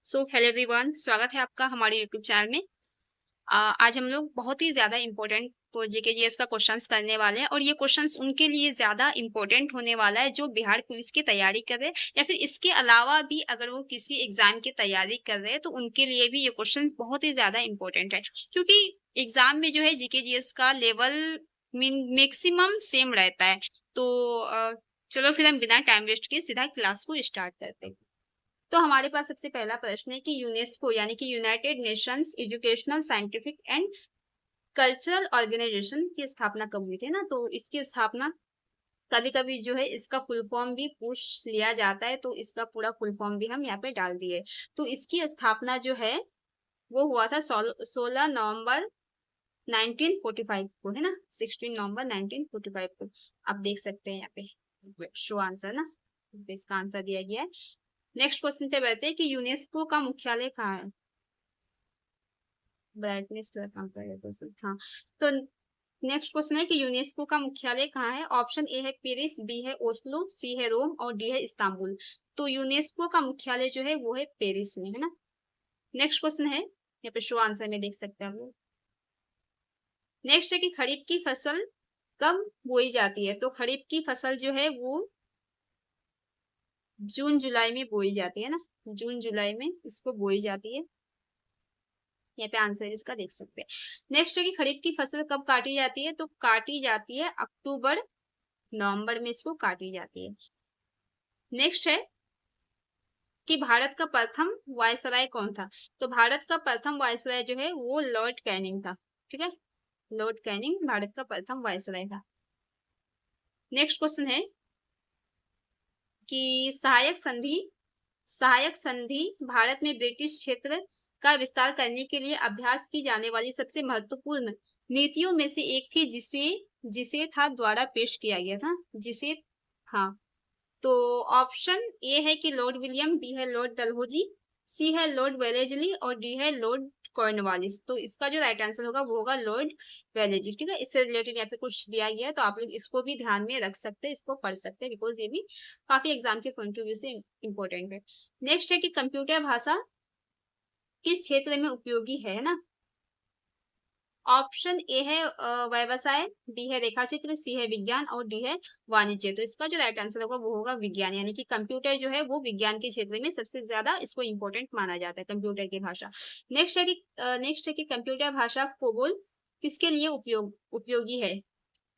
So hello everyone, स्वागत है आपका हमारे यूट्यूब चैनल में। आज हम लोग बहुत ही ज़्यादा इम्पोर्टेंट जीके का क्वेश्चंस करने वाले हैं और ये क्वेश्चंस उनके लिए ज़्यादा इम्पोर्टेंट होने वाला है जो बिहार पुलिस की तैयारी कर रहे हैं या फिर इसके अलावा भी अगर वो किसी एग्जाम की तैयारी कर रहे हैं तो उनके लिए भी ये क्वेश्चंस बहुत ही ज़्यादा इम्पोर्टेंट है, क्योंकि एग्जाम में जो है जीके का लेवल मैक्सिमम सेम रहता है। तो चलो फिर हम बिना टाइम वेस्ट किए सीधा क्लास को स्टार्ट करते हैं। तो हमारे पास सबसे पहला प्रश्न है कि यूनेस्को यानी कि United Nations Educational Scientific and Cultural Organisation की स्थापना कब हुई थी ना। तो इसकी स्थापना कभी कभी जो है इसका फुल फॉर्म भी पूछ लिया जाता है, तो इसका पूरा फुल फॉर्म भी हम यहाँ पे डाल दिए। तो इसकी स्थापना जो है वो हुआ था 16 नवंबर 1945 को, है ना। 16 नवंबर 1945 को आप देख सकते हैं यहाँ पे शो आंसर ना, इसका आंसर दिया गया है। नेक्स्ट क्वेश्चन पे बढ़ते हैं कि यूनेस्को का मुख्यालय कहाँ है। ब्राइटनेस कम कर, हाँ। तो नेक्स्ट क्वेश्चन है कि यूनेस्को का मुख्यालय कहाँ है। ऑप्शन ए है पेरिस, बी है ओस्लो, सी है रोम और डी है इस्तांबुल। तो यूनेस्को का मुख्यालय जो है वो है पेरिस में, है ना। नेक्स्ट क्वेश्चन है, यहाँ पे शो आंसर में देख सकते हैं हम लोग। नेक्स्ट है कि खरीफ की फसल कब बोई जाती है। तो खरीफ की फसल जो है वो जून जुलाई में बोई जाती है ना, जून जुलाई में इसको बोई जाती है। यहाँ पे आंसर इसका देख सकते हैं। नेक्स्ट है कि खरीफ की फसल कब काटी जाती है। तो काटी जाती है अक्टूबर नवंबर में इसको काटी जाती है। नेक्स्ट है कि भारत का प्रथम वायसराय कौन था। तो भारत का प्रथम वायसराय जो है वो लॉर्ड कैनिंग था, ठीक है। लॉर्ड कैनिंग भारत का प्रथम वायसराय था। नेक्स्ट क्वेश्चन है कि सहायक संधि भारत में ब्रिटिश क्षेत्र का विस्तार करने के लिए अभ्यास की जाने वाली सबसे महत्वपूर्ण नीतियों में से एक थी, जिसे था द्वारा पेश किया गया था, जिसे, हाँ। तो ऑप्शन ए है कि लॉर्ड विलियम, बी है लॉर्ड डलहौजी, सी है लॉर्ड वेलेजली और डी है लॉर्ड कॉर्नवालिस। तो इसका जो राइट आंसर होगा वो होगा लॉर्ड वेलेजली, ठीक है। इससे रिलेटेड यहाँ पे कुछ दिया गया है तो आप लोग इसको भी ध्यान में रख सकते हैं, इसको पढ़ सकते हैं, बिकॉज ये भी काफी एग्जाम के पॉइंट ऑफ व्यू से इम्पोर्टेंट है। नेक्स्ट है कि कंप्यूटर भाषा किस क्षेत्र में उपयोगी है ना। ऑप्शन ए है व्यवसाय, बी है रेखाचित्र, सी है विज्ञान और डी है वाणिज्य। तो इसका जो राइट आंसर होगा वो होगा विज्ञान, यानी कि कंप्यूटर जो है वो विज्ञान के क्षेत्र में सबसे ज्यादा इसको इम्पोर्टेंट माना जाता है, कंप्यूटर की भाषा। नेक्स्ट है कि कंप्यूटर भाषा कोबोल किसके लिए उपयोगी है।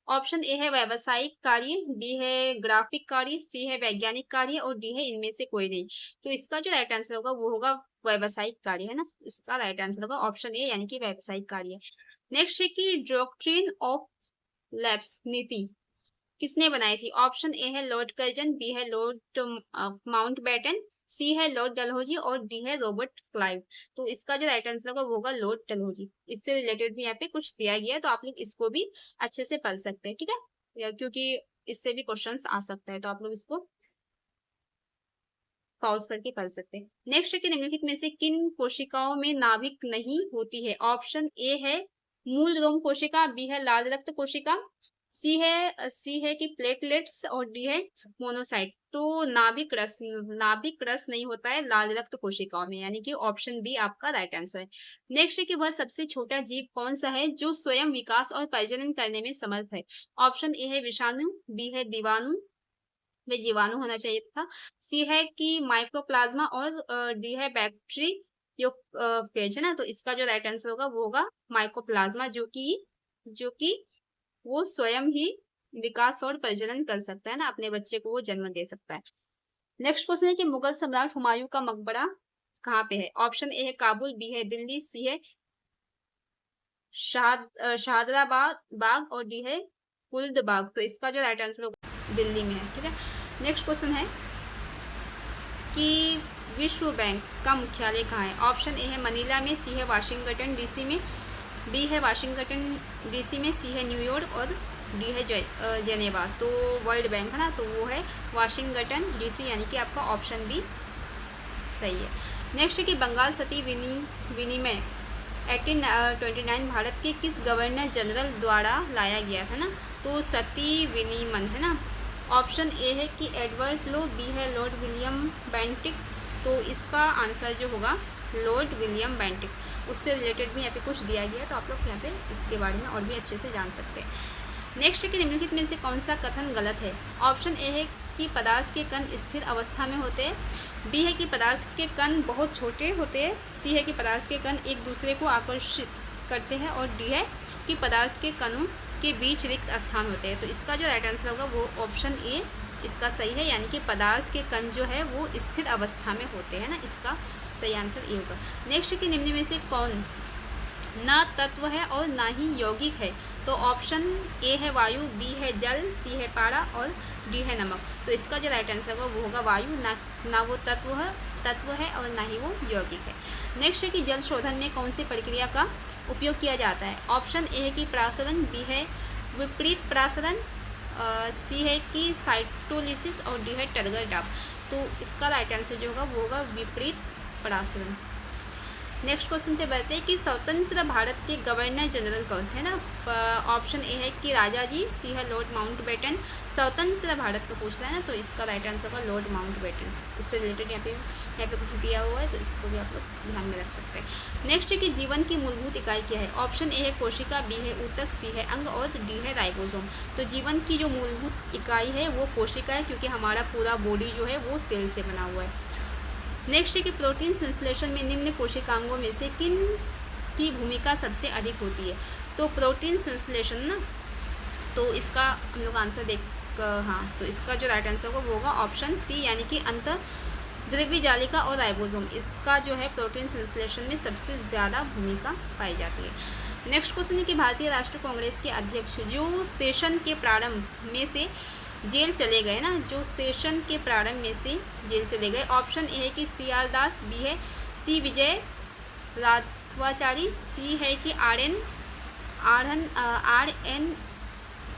ऑप्शन ए है व्यावसायिक कार्य, बी है ग्राफिक कार्य, सी है वैज्ञानिक कार्य और डी है इनमें से कोई नहीं। तो इसका जो राइट आंसर होगा वो होगा व्यावसायिक कार्य, है ना। इसका राइट आंसर होगा ऑप्शन ए यानी कि व्यावसायिक कार्य। नेक्स्ट है कि डॉक्ट्रिन ऑफ लैप्स नीति किसने बनाई थी। ऑप्शन ए है लॉर्ड कर्जन, बी है लॉर्ड माउंटबेटन, सी है लॉर्ड डलहौजी और डी है रॉबर्ट क्लाइव। तो इसका जो राइट आंसर होगा वो होगा लॉर्ड डलहौजी। इससे रिलेटेड भी यहाँ पे कुछ दिया गया है तो आप लोग इसको भी अच्छे से पढ़ सकते हैं, ठीक है, क्योंकि इससे भी क्वेश्चंस आ सकता है तो आप लोग इसको पॉज करके पढ़ सकते हैं। नेक्स्ट है कि निम्नलिखित में से किन कोशिकाओं में नाभिक नहीं होती है। ऑप्शन ए है मूल रोम कोशिका, बी है लाल रक्त कोशिका, सी है कि प्लेटलेट्स और डी है मोनोसाइट। तो नाभिक रस नहीं होता है लाल रक्त कोशिकाओं में, यानी कि ऑप्शन बी आपका राइट आंसर है। नेक्स्ट है कि वह सबसे छोटा जीव कौन सा है जो स्वयं विकास और प्रजनन करने में समर्थ है। ऑप्शन ए है विषाणु, बी है में जीवाणु होना चाहिए था, सी है कि माइक्रोप्लाज्मा और डी है बैक्टीरी फेज, है ना। तो इसका जो राइट आंसर होगा वो होगा माइक्रोप्लाज्मा, जो कि वो स्वयं ही विकास और प्रजनन कर सकता है ना, अपने बच्चे को वो जन्म दे सकता है। नेक्स्ट क्वेश्चन है कि मुगल सम्राट हुमायूं का मकबरा कहाँ पे है। ऑप्शन ए है काबुल, बी है दिल्ली, सी है शाहदराबाद बाग और डी है कुल्द बाग। तो इसका जो राइट आंसर होगा दिल्ली में है, ठीक है। नेक्स्ट क्वेश्चन है कि विश्व बैंक का मुख्यालय कहाँ है। ऑप्शन ए है मनीला में, सी है वाशिंगटन डीसी में, बी है वाशिंगटन डीसी में, सी है न्यूयॉर्क और डी है जेनेवा। तो वर्ल्ड बैंक है ना, तो वो है वाशिंगटन डीसी, यानी कि आपका ऑप्शन बी सही है। नेक्स्ट है कि बंगाल सती विनिमय 1829 भारत के किस गवर्नर जनरल द्वारा लाया गया था ना। तो सती विनिमय है ना। ऑप्शन ए है कि एडवर्ड लो, बी है लॉर्ड विलियम बेंटिक, तो तो इसका आंसर जो होगा लॉर्ड विलियम बेंटिक, उससे रिलेटेड भी यहाँ पे कुछ दिया गया है, तो आप लोग यहाँ पे इसके बारे में और भी अच्छे से जान सकते हैं। नेक्स्ट है कि निम्नलिखित में से कौन सा कथन गलत है। ऑप्शन ए है कि पदार्थ के कण स्थिर अवस्था में होते हैं, बी है कि पदार्थ के कण बहुत छोटे होते हैं, सी है कि पदार्थ के कण एक दूसरे को आकर्षित करते हैं, और डी है कि पदार्थ के कणों के बीच रिक्त स्थान होते हैं। तो इसका जो राइट आंसर होगा वो ऑप्शन ए इसका सही है, यानी कि पदार्थ के कण जो है वो स्थिर अवस्था में होते हैं ना, इसका सही आंसर ए होगा। नेक्स्ट कि निम्न में से कौन ना तत्व है और ना ही यौगिक है। तो ऑप्शन ए है वायु, बी है जल, सी है पारा और डी है नमक। तो इसका जो राइट आंसर होगा वो होगा वायु, ना वो तत्व है और ना ही वो यौगिक है। नेक्स्ट है कि जल शोधन में कौन सी प्रक्रिया का उपयोग किया जाता है। ऑप्शन ए है कि प्रासरण, बी है विपरीत प्रासरण, सी है कि साइटोलिसिस और डी है टर्गर डाब। तो इसका राइट आंसर जो होगा वो होगा विपरीत प्रासरण। नेक्स्ट क्वेश्चन पे बढ़ते हैं कि स्वतंत्र भारत के गवर्नर जनरल कौन थे ना। ऑप्शन ए है कि राजा जी, सी है लॉर्ड माउंटबेटन। स्वतंत्र भारत का पूछ रहा है ना, तो इसका राइट आंसर होगा लॉर्ड माउंटबेटन। इससे रिलेटेड यहाँ पे कुछ दिया हुआ है, तो इसको भी आप लोग ध्यान में रख सकते हैं। नेक्स्ट है कि जीवन की मूलभूत इकाई क्या है। ऑप्शन ए है कोशिका, बी है ऊतक, सी है अंग और डी है राइबोसोम। तो जीवन की जो मूलभूत इकाई है वो कोशिका है, क्योंकि हमारा पूरा बॉडी जो है वो सेल से बना हुआ है। नेक्स्ट है कि प्रोटीन संश्लेषण में निम्न कोशिकांगों में से किन की भूमिका सबसे अधिक होती है। तो प्रोटीन संश्लेषण ना, तो इसका हम लोग आंसर तो इसका जो राइट आंसर होगा वो होगा ऑप्शन सी, यानी कि अंतःद्रव्य जालिका और राइबोसोम, इसका जो है प्रोटीन संश्लेषण में सबसे ज़्यादा भूमिका पाई जाती है। नेक्स्ट क्वेश्चन है कि भारतीय राष्ट्रीय कांग्रेस के अध्यक्ष जो सेशन के प्रारंभ में से जेल चले गए ना, जो सेशन के प्रारंभ में से जेल चले गए। ऑप्शन ए है कि सी आर दास, बी है सी विजय राघवाचारी, सी है कि आर एन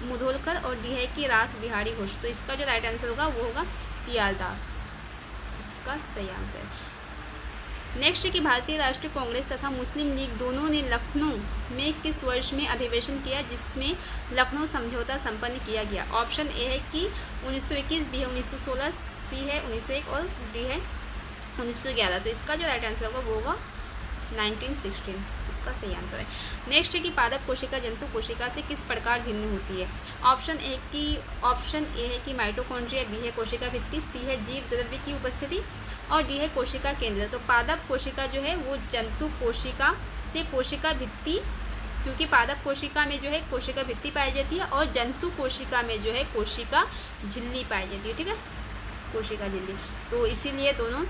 मुधोलकर और डी है कि रास बिहारी घोष। तो इसका जो राइट आंसर होगा वो होगा सी आर दास, इसका सही आंसर। नेक्स्ट है कि भारतीय राष्ट्रीय कांग्रेस तथा मुस्लिम लीग दोनों ने लखनऊ में किस वर्ष में अधिवेशन किया जिसमें लखनऊ समझौता संपन्न किया गया। ऑप्शन ए है कि 1921, बी है 1916, सी है 1901 और डी है 1911। तो इसका जो राइट आंसर होगा वो होगा 1916, इसका सही आंसर है। नेक्स्ट है कि पादप कोशिका जंतु कोशिका से किस प्रकार भिन्न होती है। ऑप्शन ए है कि माइटोकॉन्ड्रिया, बी है कोशिका भित्ति, सी है जीव द्रव्य की उपस्थिति और डी है कोशिका केंद्र। तो पादप कोशिका जो है वो जंतु कोशिका से कोशिका भित्ति, क्योंकि पादप कोशिका में जो है कोशिका भित्ति पाई जाती है और जंतु कोशिका में जो है कोशिका झिल्ली पाई जाती है, ठीक है, कोशिका झिल्ली। तो इसीलिए दोनों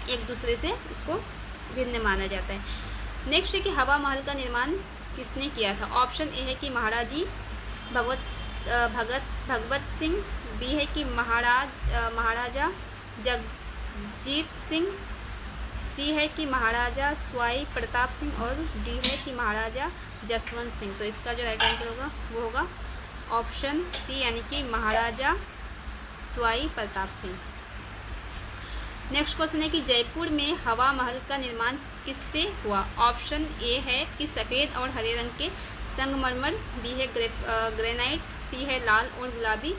एक दूसरे से इसको भिन्न माना जाता है। नेक्स्ट है कि हवा महल का निर्माण किसने किया था। ऑप्शन ए है कि महाराजी भगवत सिंह, बी है कि महाराजा जगजीत सिंह, सी है कि महाराजा स्वाई प्रताप सिंह और डी है कि महाराजा जसवंत सिंह। तो इसका जो राइट आंसर होगा वो होगा ऑप्शन सी, यानी कि महाराजा स्वाई प्रताप सिंह। नेक्स्ट क्वेश्चन है कि जयपुर में हवा महल का निर्माण किससे हुआ। ऑप्शन ए है कि सफ़ेद और हरे रंग के संगमरमर, बी है ग्रेनाइट, सी है लाल और गुलाबी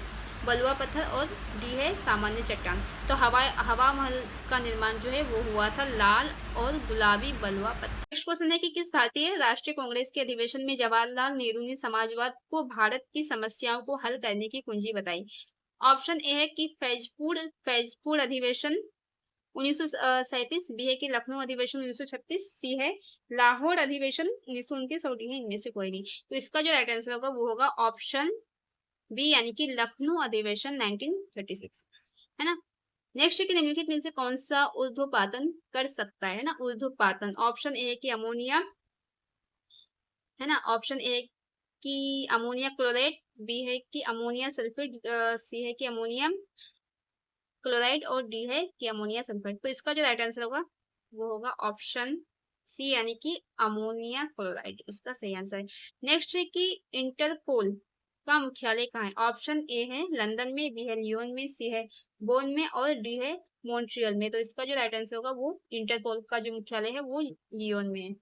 बलुआ पत्थर और डी है सामान्य चट्टान। तो हवा महल का निर्माण जो है वो हुआ था लाल और गुलाबी बलुआ पत्थर। नेक्स्ट क्वेश्चन है कि किस भारतीय राष्ट्रीय कांग्रेस के अधिवेशन में जवाहरलाल नेहरू ने समाजवाद को भारत की समस्याओं को हल करने की कुंजी बताई। ऑप्शन ए है कि फैजपुर अधिवेशन 1937, बी है कि लखनऊ अधिवेशन 1936, सी है लाहौर अधिवेशन 1929 और डी है इनमें से कोई नहीं। तो इसका जो राइट आंसर होगा वो होगा ऑप्शन बी, यानी कि लखनऊ अधिवेशन 1936, है ना। नेक्स्ट है कि निम्नलिखित में से कौन सा ऊर्ध्वपातन कर सकता है ना, ऊर्ध्वपातन। ऑप्शन ए है कि अमोनिया, है ना, ऑप्शन ए कि अमोनिया क्लोराइड, बी है कि अमोनिया सल्फेट, सी है कि अमोनियम क्लोराइड और डी है कि अमोनिया सल्फेट। तो इसका जो राइट आंसर होगा वो होगा ऑप्शन सी, यानी कि अमोनिया क्लोराइड, इसका सही आंसर है। नेक्स्ट है कि इंटरपोल का मुख्यालय कहाँ है। ऑप्शन ए है लंदन में, बी है लियोन में, सी है बोन में और डी है मॉन्ट्रियल में। तो इसका जो राइट आंसर होगा वो इंटरपोल का जो मुख्यालय है वो लियोन में है।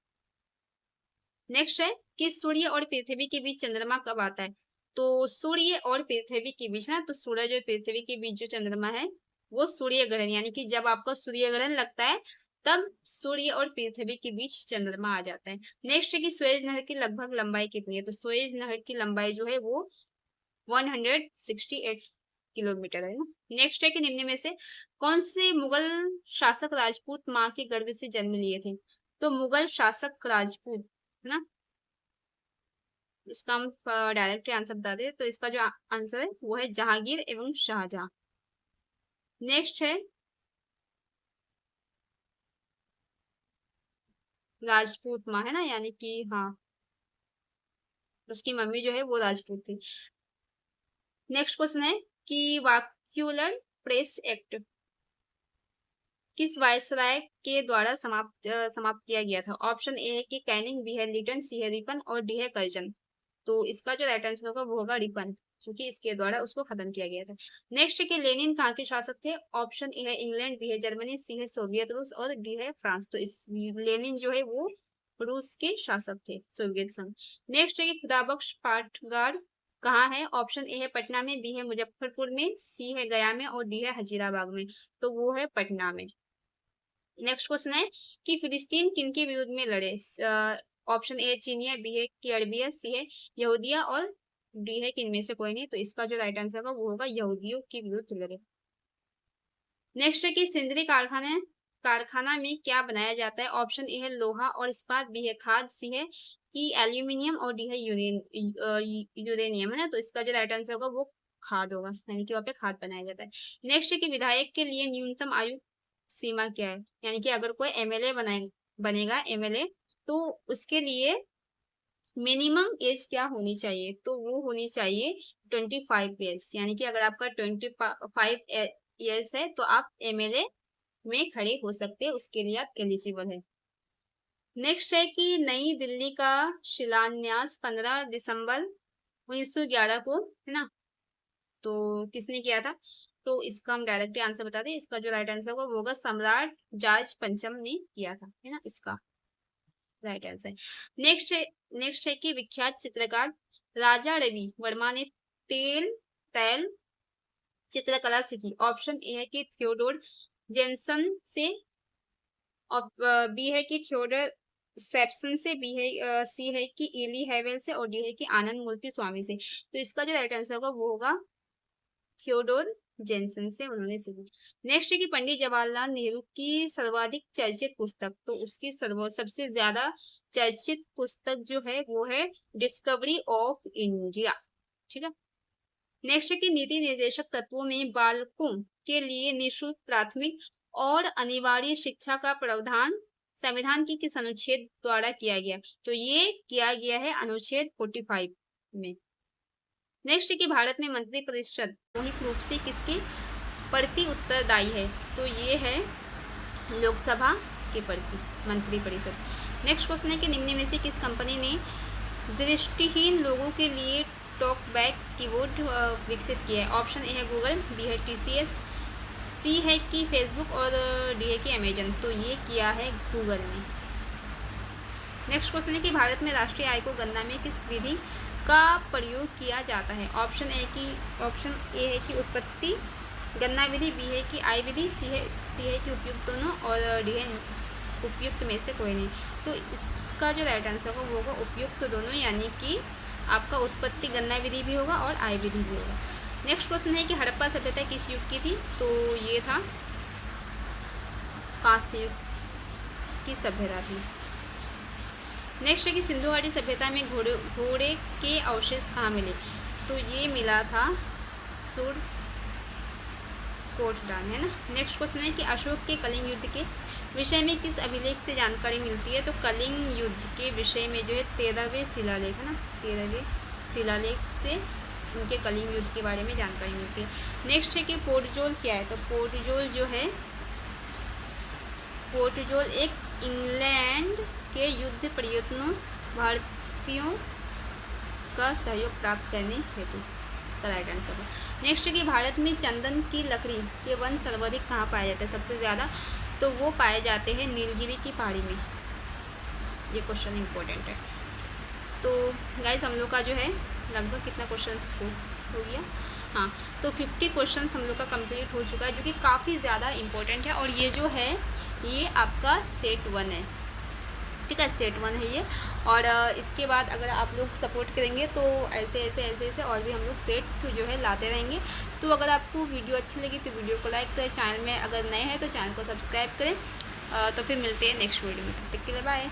नेक्स्ट है कि सूर्य और पृथ्वी के बीच चंद्रमा कब आता है। तो सूर्य और पृथ्वी के बीच ना, तो सूरज और पृथ्वी के बीच जो चंद्रमा है वो सूर्य ग्रहण, यानी कि जब आपका सूर्य ग्रहण लगता है तब सूर्य और पृथ्वी के बीच चंद्रमा आ जाता है। नेक्स्ट है कि सुएज नहर की लगभग लंबाई कितनी है? तो सुएज नहर की लंबाई जो है वो 168 किलोमीटर है ना। नेक्स्ट है कि निम्न में से कौन से मुगल शासक राजपूत माँ के गर्भ से जन्म लिए थे? तो मुगल शासक राजपूत है ना, इसका हम डायरेक्ट आंसर बता दें तो इसका जो आंसर है वो है जहांगीर एवं शाहजहां। नेक्स्ट है राजपूत माँ है ना, यानी कि हाँ उसकी मम्मी जो है वो राजपूत थी। नेक्स्ट क्वेश्चन है कि वाक्यूलर प्रेस एक्ट किस वायसराय के द्वारा समाप्त किया गया था? ऑप्शन ए है कि कैनिंग, बी है लिटन, सी है रिपन और डी है कर्जन। तो इसका जो राइट आंसर होगा वो होगा रिपन, क्योंकि इसके द्वारा उसको खत्म किया गया था। नेक्स्ट है कि लेनिन कहाँ के शासक थे? ऑप्शन ए है इंग्लैंड, बी है जर्मनी, सी है सोवियत रूस और डी है फ्रांस। तो इस लेनिन जो है वो रूस के शासक थे, सोवियत संघ। नेक्स्ट है कि खुदाबख्श पाठगार कहाँ है? ऑप्शन ए है पटना में, बी है मुजफ्फरपुर में, सी है गया में और डी है हजीराबाग में। तो वो है पटना में। नेक्स्ट क्वेश्चन है कि फिलिस्तीन किनके विरुद्ध में लड़े? ऑप्शन ए चीनिया, बी है कि अरबिया, सी है यहूदिया और डी है कि इनमें से कोई नहीं। तो इसका जो राइट आंसर होगा वो होगा यहूदियों के विरुद्ध लड़े। नेक्स्ट है कि सिंदरी कारखाना में क्या बनाया जाता है? ऑप्शन ए है लोहा और इस्पात, बी है खाद, सी है कि एल्यूमिनियम और डी है यूरेनियम है ना। तो इसका जो राइट आंसर होगा वो खाद होगा, यानी कि वहाँ पे खाद बनाया जाता है। नेक्स्ट है कि विधायक के लिए न्यूनतम आयु सीमा क्या है? यानी कि अगर कोई एमएलए बनेगा एमएलए, तो उसके लिए मिनिमम एज क्या होनी चाहिए? तो वो होनी चाहिए 25 ईयर्स, यानी कि अगर आपका 25 ईयर्स है तो आप एमएलए में खड़े हो सकते हैं, उसके लिए आप एलिजिबल है। नेक्स्ट है कि नई दिल्ली का शिलान्यास 15 दिसंबर 1911 को है ना, तो किसने किया था? तो इसका हम डायरेक्ट आंसर बता दें, इसका जो राइट आंसर होगा वो होगा सम्राट जॉर्ज पंचम ने किया था, है ना, इसका राइट आंसर। नेक्स्ट है कि विख्यात चित्रकार राजा रवि वर्मा ने तैल चित्रकला सीखी। ऑप्शन ए है कि थियोडोर जेनसन से, बी है कि थियोडर सेप्सन से, बी है सी है कि इली हेवेल से और डी है कि आनंद मूर्ति स्वामी से। तो इसका जो राइट आंसर होगा वो होगा थियोडोर जेनसन से उन्होंने सीखी। नेक्स्ट है कि पंडित जवाहरलाल नेहरू की सर्वाधिक चर्चित पुस्तक, तो उसकी सबसे ज्यादा चर्चित पुस्तक जो है वो है डिस्कवरी ऑफ इंडिया, ठीक है। नेक्स्ट है कि नीति निर्देशक तत्वों में बालकों के लिए निःशुल्क प्राथमिक और अनिवार्य शिक्षा का प्रावधान संविधान की किस अनुच्छेद द्वारा किया गया? तो ये किया गया है अनुच्छेद 45 में। नेक्स्ट है कि भारत में मंत्री परिषद सामूहिक रूप से किसके प्रति उत्तरदायी है? तो ये है लोकसभा के प्रति मंत्री परिषद। नेक्स्ट क्वेश्चन है कि निम्न में से किस कंपनी ने दृष्टिहीन लोगों के लिए टॉकबैक कीबोर्ड विकसित किया है? ऑप्शन ए है गूगल, बी है टीसीएस, सी है कि फेसबुक और डी है कि अमेजन। तो ये किया है गूगल ने। नेक्स्ट क्वेश्चन है कि भारत में राष्ट्रीय आय को गणना में किस विधि का प्रयोग किया जाता है? ऑप्शन ए है कि उत्पत्ति गणना विधि, बी है कि आय विधि, सी है कि उपयुक्त दोनों और डी है उपयुक्त में से कोई नहीं। तो इसका जो राइट आंसर होगा वो होगा उपयुक्त दोनों, यानी कि आपका उत्पत्ति गणना विधि भी होगा और आय विधि भी होगा। नेक्स्ट क्वेश्चन है कि हड़प्पा सभ्यता किस युग की थी? तो ये था कांस्य युग की सभ्यता थी। नेक्स्ट है कि सिंधु घाटी सभ्यता में घोड़े के अवशेष कहाँ मिले? तो ये मिला था कोटडान, है ना। नेक्स्ट क्वेश्चन है कि अशोक के कलिंग युद्ध के विषय में किस अभिलेख से जानकारी मिलती है? तो कलिंग युद्ध के विषय में जो है 13वें शिलालेख है ना, 13वें शिलालेख से उनके कलिंग युद्ध के बारे में जानकारी मिलती है। नेक्स्ट है कि पोर्टजोल क्या है? तो पोर्टजोल एक इंग्लैंड के युद्ध प्रयत्नों भारतीयों का सहयोग प्राप्त करने हेतु, इसका राइट आंसर है। नेक्स्ट है कि भारत में चंदन की लकड़ी के वन सर्वाधिक कहाँ पाए जाते हैं सबसे ज़्यादा? तो वो पाए जाते हैं नीलगिरी की पहाड़ी में। ये क्वेश्चन इम्पोर्टेंट है। तो गाइज हम लोग का जो है लगभग कितना क्वेश्चन हो गया, हाँ, तो 50 क्वेश्चंस हम लोग का कंप्लीट हो चुका है, जो कि काफ़ी ज़्यादा इम्पोर्टेंट है। और ये जो है ये आपका सेट 1 है, ठीक है, सेट 1 है ये। और इसके बाद अगर आप लोग सपोर्ट करेंगे तो ऐसे ऐसे ऐसे ऐसे और भी हम लोग सेट जो है लाते रहेंगे। तो अगर आपको वीडियो अच्छी लगी तो वीडियो को लाइक करें, चैनल में अगर नए हैं तो चैनल को सब्सक्राइब करें। तो फिर मिलते हैं नेक्स्ट वीडियो में, तब तक के लिए बाय।